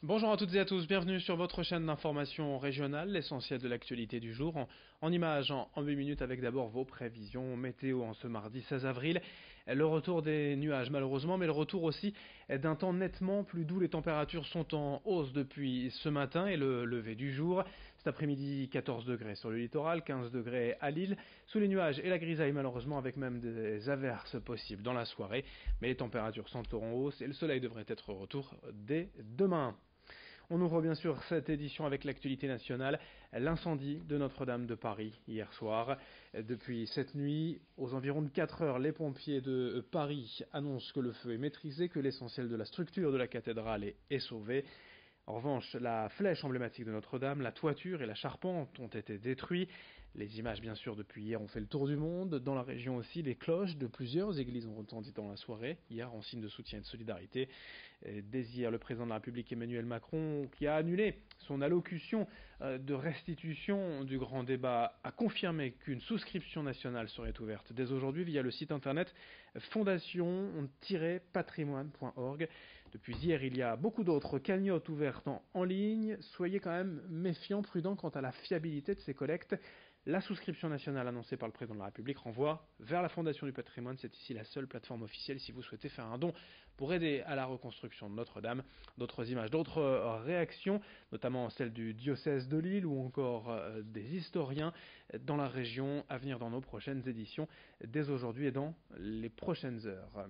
Bonjour à toutes et à tous, bienvenue sur votre chaîne d'information régionale, l'essentiel de l'actualité du jour, en images en 8 minutes avec d'abord vos prévisions météo en ce mardi 16 avril. Le retour des nuages malheureusement, mais le retour aussi d'un temps nettement plus doux. Les températures sont en hausse depuis ce matin et le lever du jour. Cet après-midi 14 degrés sur le littoral, 15 degrés à Lille, sous les nuages et la grisaille malheureusement avec même des averses possibles dans la soirée. Mais les températures sont en hausse et le soleil devrait être au retour dès demain. On ouvre bien sûr cette édition avec l'actualité nationale, l'incendie de Notre-Dame de Paris hier soir. Depuis cette nuit, aux environs de 4 heures, les pompiers de Paris annoncent que le feu est maîtrisé, que l'essentiel de la structure de la cathédrale est sauvé. En revanche, la flèche emblématique de Notre-Dame, la toiture et la charpente ont été détruits. Les images, bien sûr, depuis hier ont fait le tour du monde. Dans la région aussi, les cloches de plusieurs églises ont retenti dans la soirée, hier en signe de soutien et de solidarité. Dès hier, le président de la République Emmanuel Macron, qui a annulé son allocution de restitution du grand débat, a confirmé qu'une souscription nationale serait ouverte dès aujourd'hui via le site internet fondation-patrimoine.org. Depuis hier, il y a beaucoup d'autres cagnottes ouvertes en ligne. Soyez quand même méfiants, prudents quant à la fiabilité de ces collectes. La souscription nationale annoncée par le président de la République renvoie vers la Fondation du patrimoine. C'est ici la seule plateforme officielle si vous souhaitez faire un don pour aider à la reconstruction de Notre-Dame. D'autres images, d'autres réactions, notamment celle du diocèse de Lille ou encore des historiens dans la région, à venir dans nos prochaines éditions, dès aujourd'hui et dans les prochaines heures.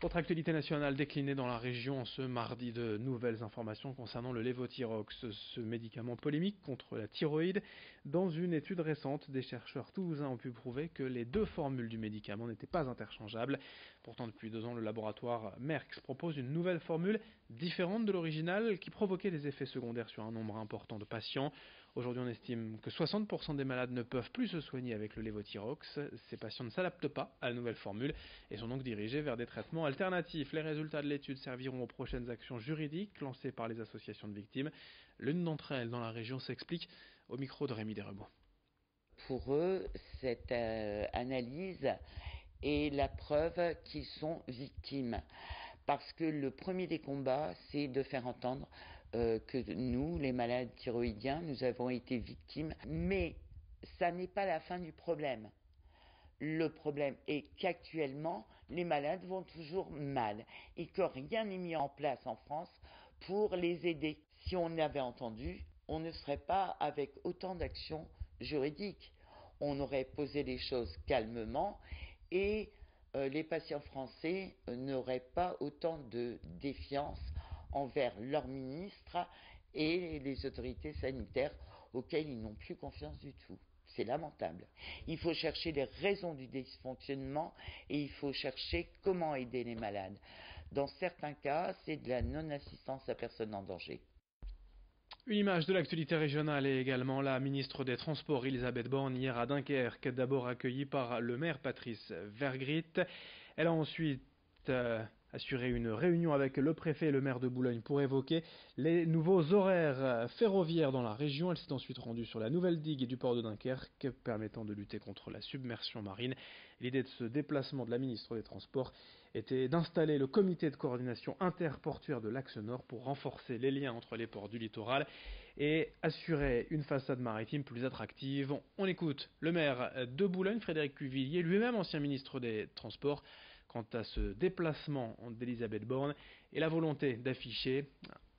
Autre actualité nationale déclinée dans la région ce mardi, de nouvelles informations concernant le lévothyrox, ce médicament polémique contre la thyroïde. Dans une étude récente, des chercheurs toulousains ont pu prouver que les deux formules du médicament n'étaient pas interchangeables. Pourtant, depuis 2 ans, le laboratoire Merck propose une nouvelle formule différente de l'original qui provoquait des effets secondaires sur un nombre important de patients. Aujourd'hui, on estime que 60% des malades ne peuvent plus se soigner avec le lévothyrox. Ces patients ne s'adaptent pas à la nouvelle formule et sont donc dirigés vers des traitements alternatifs. Les résultats de l'étude serviront aux prochaines actions juridiques lancées par les associations de victimes. L'une d'entre elles dans la région s'explique au micro de Rémi Desrebois. Pour eux, cette analyse est la preuve qu'ils sont victimes. Parce que le premier des combats, c'est de faire entendre que nous, les malades thyroïdiens, nous avons été victimes. Mais ça n'est pas la fin du problème. Le problème est qu'actuellement, les malades vont toujours mal et que rien n'est mis en place en France pour les aider. Si on avait entendu, on ne serait pas avec autant d'actions juridiques. On aurait posé les choses calmement et les patients français n'auraient pas autant de défiance envers leur ministre et les autorités sanitaires auxquelles ils n'ont plus confiance du tout. C'est lamentable. Il faut chercher les raisons du dysfonctionnement et il faut chercher comment aider les malades. Dans certains cas, c'est de la non-assistance à personne en danger. Une image de l'actualité régionale est également la ministre des Transports Elisabeth Borne hier à Dunkerque, d'abord accueillie par le maire Patrice Vergrit. Elle a ensuite assuré une réunion avec le préfet et le maire de Boulogne pour évoquer les nouveaux horaires ferroviaires dans la région. Elle s'est ensuite rendue sur la nouvelle digue du port de Dunkerque permettant de lutter contre la submersion marine. L'idée de ce déplacement de la ministre des Transports était d'installer le comité de coordination interportuaire de l'Axe Nord pour renforcer les liens entre les ports du littoral et assurer une façade maritime plus attractive. On écoute le maire de Boulogne, Frédéric Cuvillier, lui-même ancien ministre des Transports, quant à ce déplacement d'Elisabeth Borne et la volonté d'afficher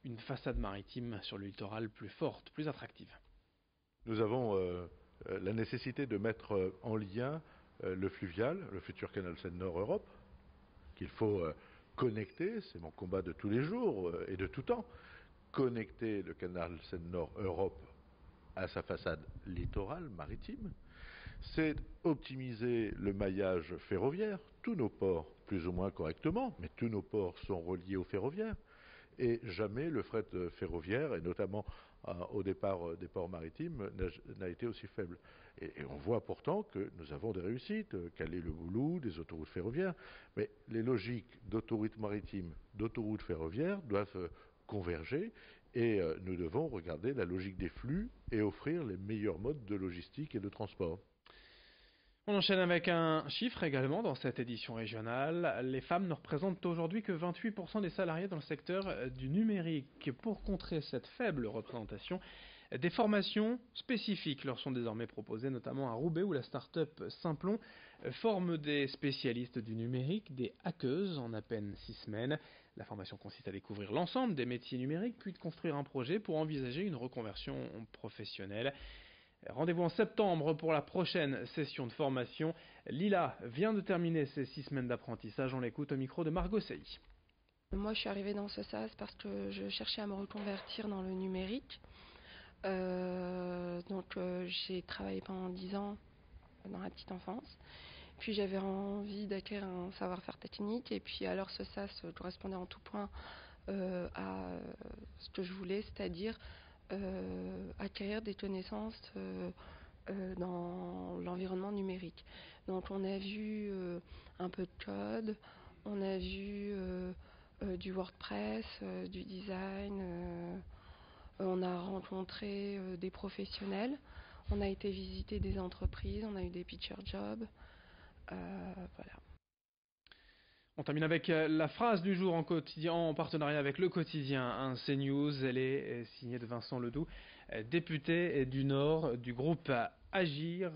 une façade maritime sur le littoral plus forte, plus attractive. Nous avons la nécessité de mettre en lien le fluvial, le futur canal Seine-Nord-Europe, qu'il faut connecter, c'est mon combat de tous les jours et de tout temps, connecter le canal Seine-Nord-Europe à sa façade littorale, maritime, c'est optimiser le maillage ferroviaire. Tous nos ports, plus ou moins correctement, mais tous nos ports sont reliés au ferroviaire. Et jamais le fret ferroviaire, et notamment au départ des ports maritimes, n'a été aussi faible. Et on voit pourtant que nous avons des réussites, Calais-le-Boulou, des autoroutes ferroviaires, mais les logiques d'autoroutes maritimes, d'autoroutes ferroviaires doivent converger et nous devons regarder la logique des flux et offrir les meilleurs modes de logistique et de transport. On enchaîne avec un chiffre également dans cette édition régionale. Les femmes ne représentent aujourd'hui que 28% des salariés dans le secteur du numérique. Pour contrer cette faible représentation, des formations spécifiques leur sont désormais proposées, notamment à Roubaix où la start-up Simplon forme des spécialistes du numérique, des hackeuses en à peine 6 semaines. La formation consiste à découvrir l'ensemble des métiers numériques puis de construire un projet pour envisager une reconversion professionnelle. Rendez-vous en septembre pour la prochaine session de formation. Lila vient de terminer ses 6 semaines d'apprentissage. On l'écoute au micro de Margot Sey. Moi, je suis arrivée dans ce SAS parce que je cherchais à me reconvertir dans le numérique. J'ai travaillé pendant 10 ans dans la petite enfance. Puis j'avais envie d'acquérir un savoir-faire technique. Et puis alors ce SAS correspondait en tout point à ce que je voulais, c'est-à-dire acquérir des connaissances dans l'environnement numérique. Donc on a vu un peu de code, on a vu du WordPress, du design, on a rencontré des professionnels, on a été visiter des entreprises, on a eu des pitcher jobs, voilà. On termine avec la phrase du jour en partenariat avec le quotidien CNews. Elle est signée de Vincent Ledoux, député du Nord du groupe Agir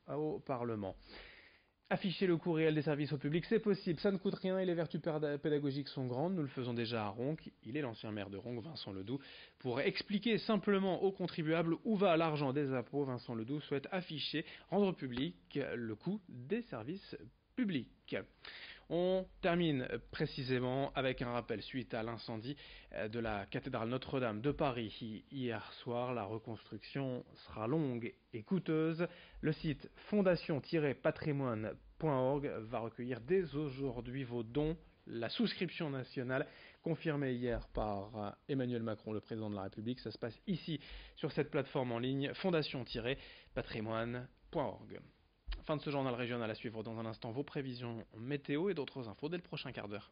au Parlement. Afficher le coût réel des services au public, c'est possible, ça ne coûte rien et les vertus pédagogiques sont grandes. Nous le faisons déjà à Ronc. Il est l'ancien maire de Ronc, Vincent Ledoux. Pour expliquer simplement aux contribuables où va l'argent des impôts, Vincent Ledoux souhaite afficher, rendre public le coût des services publics. On termine précisément avec un rappel suite à l'incendie de la cathédrale Notre-Dame de Paris hier soir. La reconstruction sera longue et coûteuse. Le site fondation-patrimoine.org va recueillir dès aujourd'hui vos dons. La souscription nationale confirmée hier par Emmanuel Macron, le président de la République. Ça se passe ici sur cette plateforme en ligne fondation-patrimoine.org. Fin de ce journal régional, à suivre dans un instant vos prévisions météo et d'autres infos dès le prochain quart d'heure.